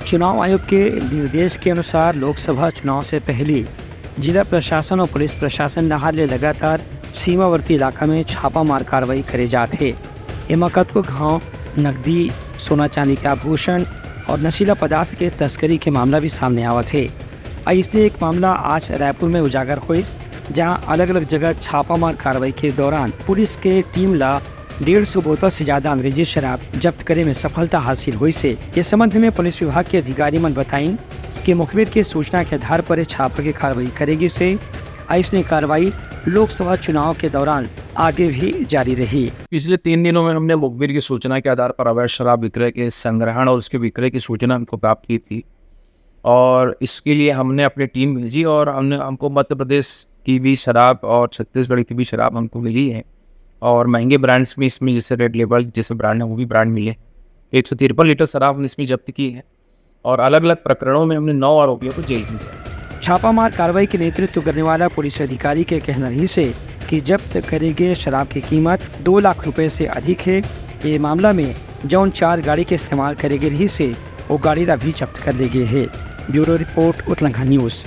चुनाव आयोग के निर्देश के अनुसार लोकसभा चुनाव से पहले जिला प्रशासन और पुलिस प्रशासन नहाले लगातार सीमावर्ती इलाका में छापामार कार्रवाई करे जाते। ये मकत को गाँव नकदी, सोना चांदी के आभूषण और नशीला पदार्थ के तस्करी के मामला भी सामने आवा थे। इसलिए एक मामला आज रायपुर में उजागर हुई, जहां अलग अलग जगह छापामार कार्रवाई के दौरान पुलिस के टीम ला 150 बोतल से ज़्यादा अंग्रेजी शराब जब्त करे में सफलता हासिल हुई से। इस संबंध में पुलिस विभाग के अधिकारी मन बताई कि मुखबिर की सूचना के आधार पर छापे की कार्रवाई करेगी से ऐसी कार्रवाई लोकसभा चुनाव के दौरान आगे भी जारी रही। पिछले 3 दिनों में हमने मुखबिर की सूचना के आधार पर अवैध शराब विक्रय के संग्रहण और उसके विक्रय की सूचना हमको प्राप्त की थी और इसके लिए हमने अपनी टीम भेजी और हमको मध्य प्रदेश की भी शराब और छत्तीसगढ़ की भी शराब हमको मिली है और महंगे ब्रांड्स में इसमें जैसे रेड लेबल जैसे ब्रांड है वो भी ब्रांड मिले। 153 लीटर शराब हमने इसमें जब्त की है और अलग अलग प्रकरणों में हमने 9 आरोपियों को जेल भेजा। छापामार कार्रवाई के नेतृत्व करने वाला पुलिस अधिकारी के कहना रही से कि जब्त करे गए शराब की कीमत 2 लाख रुपए से अधिक है। ये मामला में जौन 4 गाड़ी के इस्तेमाल करे गए रही से वो गाड़ी भी जब्त कर ले गए है। Bureau report Uttarakhand news.